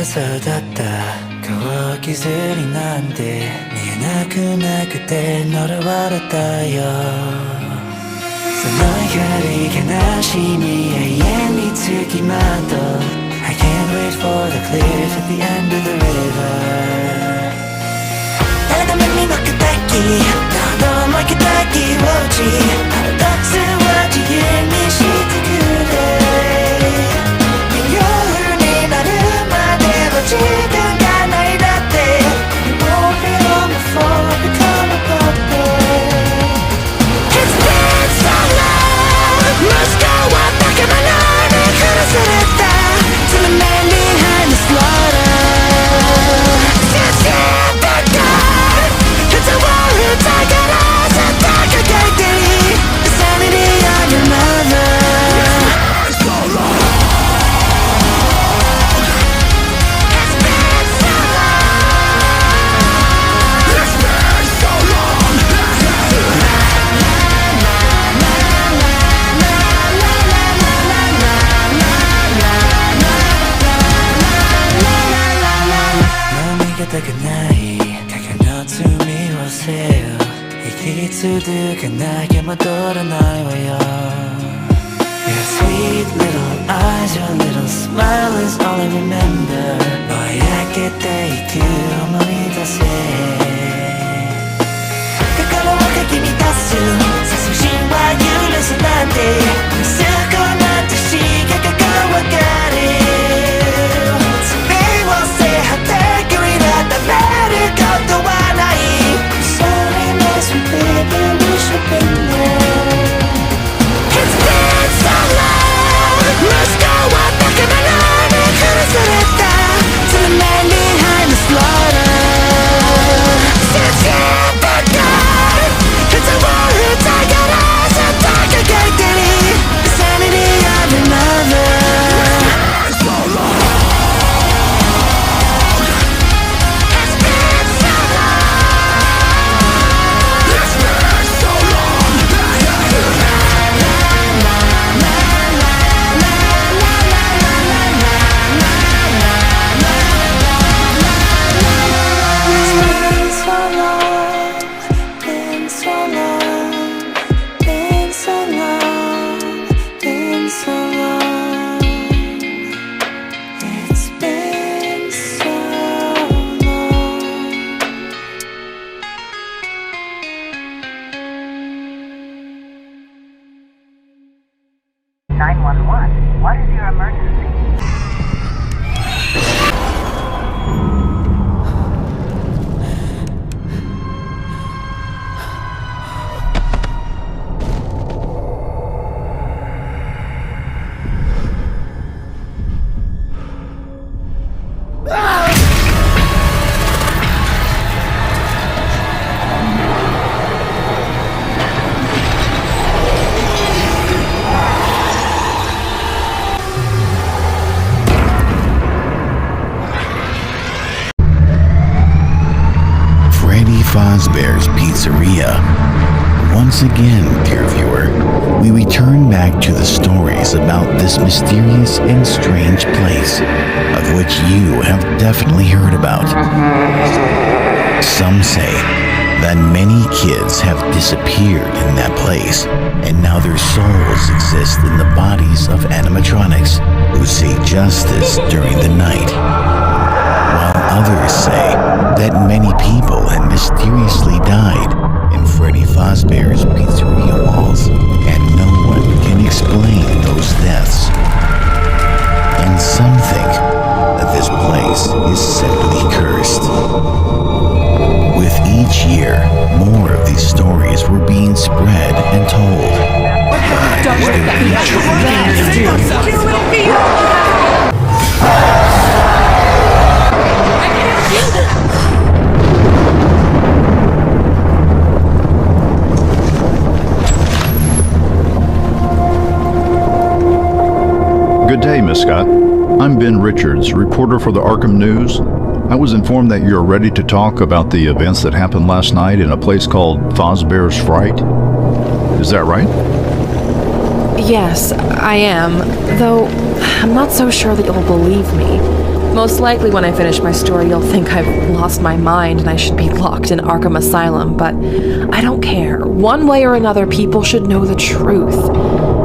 そうだったこう傷になんて見えなくなくて呪われたよその光悲しみ永遠につきまとう I can't wait for the cliff at the end of the river 誰の目にも砕きどんどんも砕き落ちパラドックスは自由にしてくれ夜になるまでは時間がないだって You won't be on the floor become a puppet It's been so long 息子はバカ者に殺された To the man behind the slaughter Since you've been gone 人を疑らせた輝いている The sanity of your motherたくない過去の罪をせよ生き続けなきゃ戻らないわよ Your sweet little eyes, your little smile is all I remember ぼやけていく思い出せ心をかき乱す殺人は許すなんて息子なんて死がかわかる罪を背果て食べることはない Sorry miss we baby we should be there It's been so long 息子はバカ者に殺された To the man behind the slaughter Since you've been gone 人を疑らせた輝いてる The sanity of your mother What is your emergency? Fazbear's Pizzeria. Once again, dear viewer, we return back to the stories about this mysterious and strange place, of which you have definitely heard about. Some say that many kids have disappeared in that place, and now their souls exist in the bodies of animatronics who seek justice during the night. While others say that many people have mysteriously died in Freddy Fazbear's Pizzeria walls, and no one can explain those deaths. And some think that this place is simply cursed. With each year, more of these stories were being spread and told. Good day, Miss Scott. I'm Ben Richards, reporter for the Arkham News. I was informed that you're ready to talk about the events that happened last night in a place called Fazbear's Fright. Is that right? Yes, I am, though I'm not so sure that you'll believe me. Most likely when I finish my story, you'll think I've lost my mind and I should be locked in Arkham Asylum, but I don't care. One way or another, people should know the truth.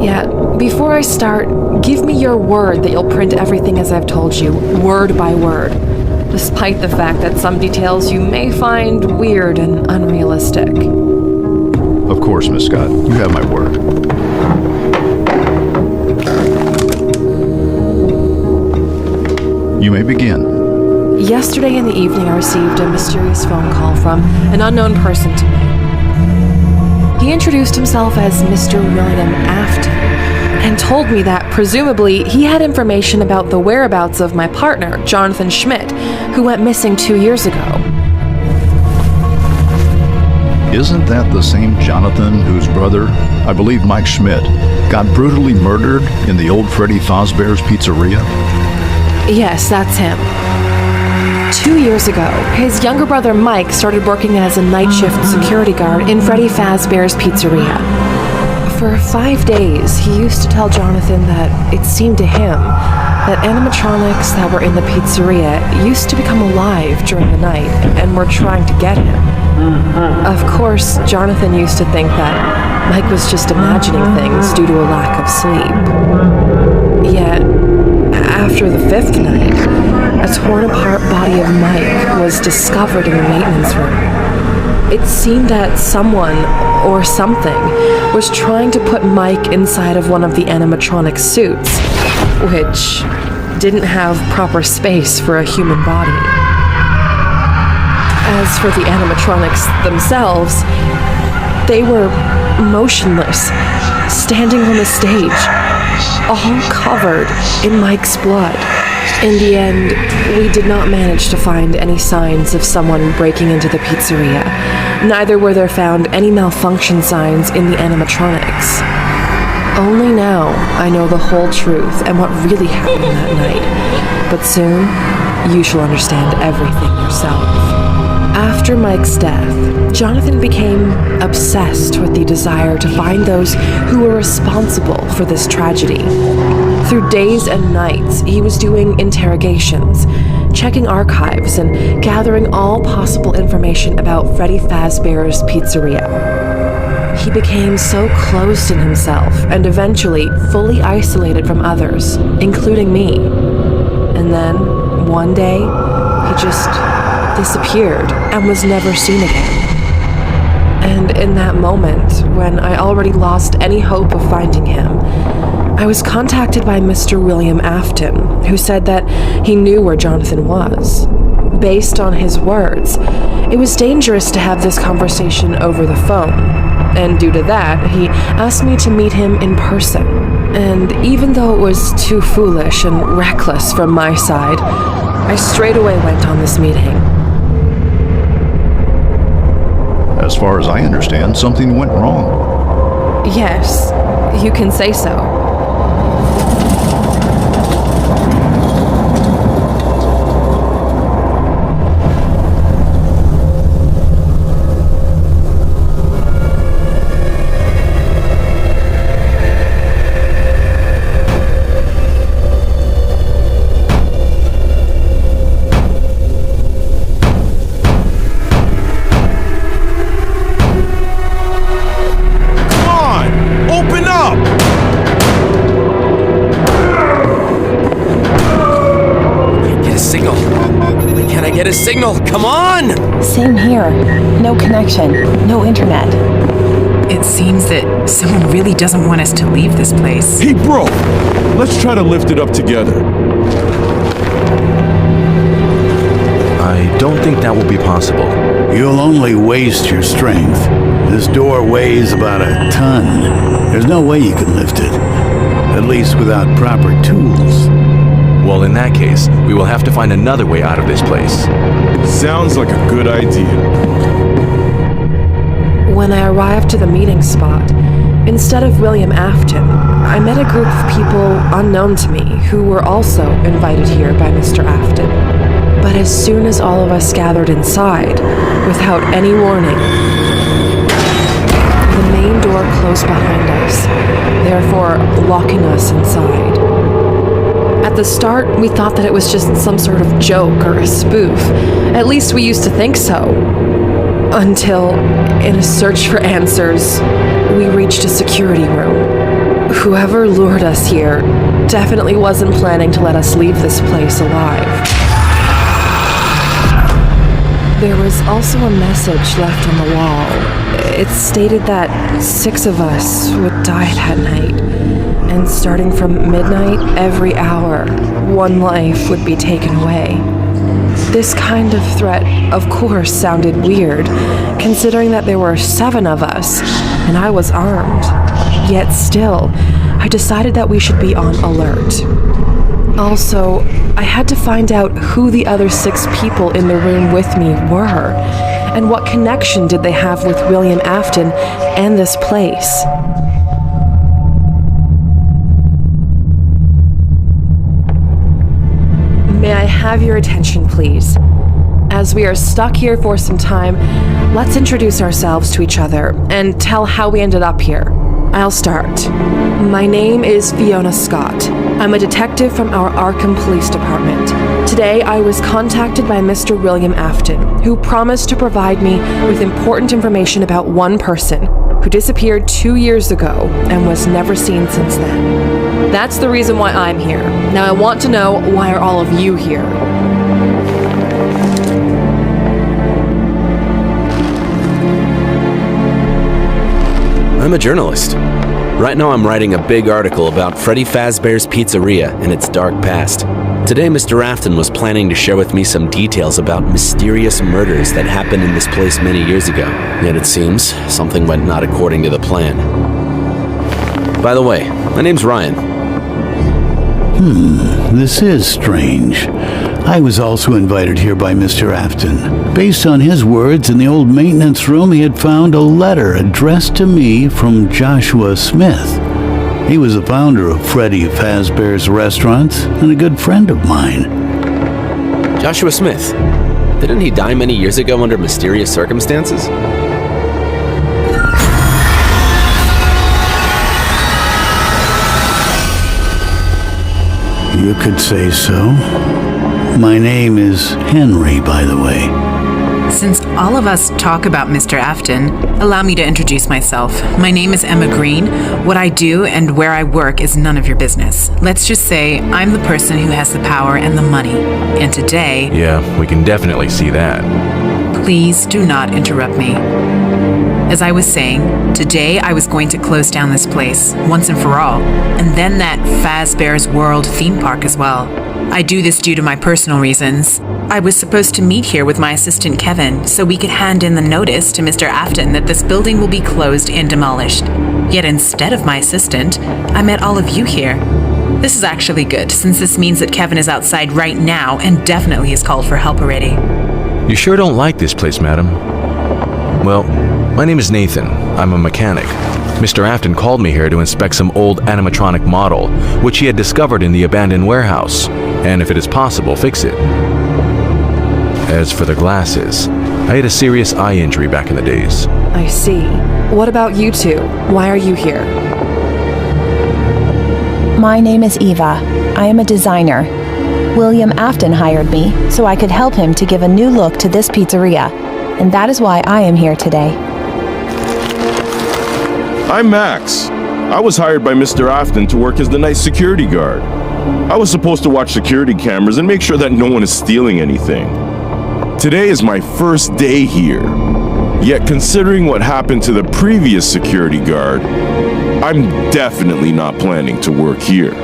Yet, before I start, give me your word that you'll print everything as I've told you, word by word, despite the fact that some details you may find weird and unrealistic. Of course, Miss Scott. You have my word. You may begin. Yesterday in the evening, I received a mysterious phone call from an unknown person to me. He introduced himself as Mr. William Afton and told me that, presumably, he had information about the whereabouts of my partner, Jonathan Schmidt, who went missing 2 years ago. Isn't that the same Jonathan whose brother, I believe Mike Schmidt, got brutally murdered in the old Freddy Fazbear's Pizzeria? Yes, that's him. 2 years ago, his younger brother Mike started working as a night shift security guard in Freddy Fazbear's Pizzeria. For 5 days, he used to tell Jonathan that it seemed to him that animatronics that were in the pizzeria used to become alive during the night and were trying to get him. Of course, Jonathan used to think that Mike was just imagining things due to a lack of sleep. Yet, after the 5th night, a torn-apart body of Mike was discovered in the maintenance room. It seemed that someone, or something, was trying to put Mike inside of one of the animatronic suits, which didn't have proper space for a human body. As for the animatronics themselves, they were motionless, standing on the stage, all covered in Mike's blood. In the end, we did not manage to find any signs of someone breaking into the pizzeria. Neither were there found any malfunction signs in the animatronics. Only now I know the whole truth and what really happened that night. But soon, you shall understand everything yourself. After Mike's death, Jonathan became obsessed with the desire to find those who were responsible for this tragedy. Through days and nights, he was doing interrogations, checking archives, and gathering all possible information about Freddy Fazbear's Pizzeria. He became so closed in himself and eventually fully isolated from others, including me. And then, one day, he just disappeared and was never seen again. And in that moment, when I already lost any hope of finding him, I was contacted by Mr. William Afton, who said that he knew where Jonathan was. Based on his words, it was dangerous to have this conversation over the phone, and due to that, he asked me to meet him in person. And even though it was too foolish and reckless from my side, I straight away went on this meeting. As far as I understand, something went wrong. Yes, you can say so. Get a signal, come on! Same here. No connection, no internet. It seems that someone really doesn't want us to leave this place. Hey, bro! Let's try to lift it up together. I don't think that will be possible. You'll only waste your strength. This door weighs about a ton. There's no way you can lift it. At least without proper tools. Well, in that case, we will have to find another way out of this place. Sounds like a good idea. When I arrived to the meeting spot, instead of William Afton, I met a group of people unknown to me who were also invited here by Mr. Afton. But as soon as all of us gathered inside, without any warning, the main door closed behind us, therefore locking us inside. At the start, we thought that it was just some sort of joke or a spoof. At least we used to think so. Until, in a search for answers, we reached a security room. Whoever lured us here definitely wasn't planning to let us leave this place alive. There was also a message left on the wall. It stated that 6 of us would die that night. And starting from midnight, every hour, 1 life would be taken away. This kind of threat, of course, sounded weird, considering that there were 7 of us, and I was armed. Yet still, I decided that we should be on alert. Also, I had to find out who the other 6 people in the room with me were, and what connection did they have with William Afton and this place. May I have your attention, please? As we are stuck here for some time, let's introduce ourselves to each other and tell how we ended up here. I'll start. My name is Fiona Scott. I'm a detective from our Arkham Police Department. Today, I was contacted by Mr. William Afton, who promised to provide me with important information about one person who disappeared 2 years ago and was never seen since then. That's the reason why I'm here. Now I want to know, why are all of you here? I'm a journalist. Right now I'm writing a big article about Freddy Fazbear's Pizzeria and its dark past. Today Mr. Afton was planning to share with me some details about mysterious murders that happened in this place many years ago. Yet it seems something went not according to the plan. By the way, my name's Ryan. This is strange. I was also invited here by Mr. Afton. Based on his words, in the old maintenance room he had found a letter addressed to me from Joshua Smith. He was the founder of Freddy Fazbear's Restaurants and a good friend of mine. Joshua Smith. Didn't he die many years ago under mysterious circumstances? You could say so. My name is Henry, by the way. Since all of us talk about Mr. Afton, allow me to introduce myself. My name is Emma Green. What I do and where I work is none of your business. Let's just say I'm the person who has the power and the money. And today... Yeah, we can definitely see that. Please do not interrupt me. As I was saying, today I was going to close down this place, once and for all, and then that Fazbear's World theme park as well. I do this due to my personal reasons. I was supposed to meet here with my assistant Kevin, so we could hand in the notice to Mr. Afton that this building will be closed and demolished. Yet instead of my assistant, I met all of you here. This is actually good, since this means that Kevin is outside right now and definitely has called for help already. You sure don't like this place, madam? Well, my name is Nathan. I'm a mechanic. Mr. Afton called me here to inspect some old animatronic model, which he had discovered in the abandoned warehouse, and if it is possible, fix it. As for the glasses, I had a serious eye injury back in the days. I see. What about you two? Why are you here? My name is Eva. I am a designer. William Afton hired me so I could help him to give a new look to this pizzeria, and that is why I am here today. I'm Max. I was hired by Mr. Afton to work as the night security guard. I was supposed to watch security cameras and make sure that no one is stealing anything. Today is my first day here. Yet considering what happened to the previous security guard, I'm definitely not planning to work here.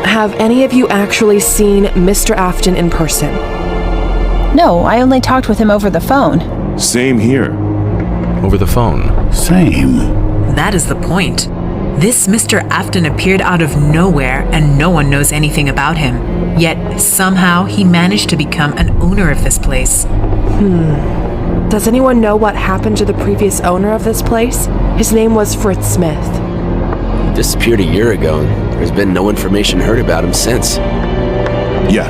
Have any of you actually seen Mr. Afton in person? No, I only talked with him over the phone. Same here. Over the phone. Same. That is the point. This Mr. Afton appeared out of nowhere and no one knows anything about him. Yet somehow he managed to become an owner of this place. Does anyone know what happened to the previous owner of this place? His name was Fritz Smith. He disappeared a year ago, and there's been no information heard about him since. Yeah,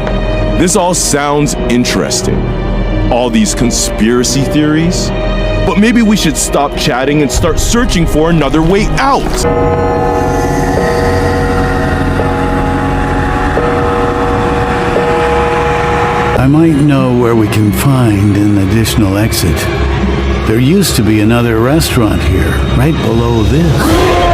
this all sounds interesting. All these conspiracy theories. But maybe we should stop chatting and start searching for another way out. I might know where we can find an additional exit. There used to be another restaurant here, right below this.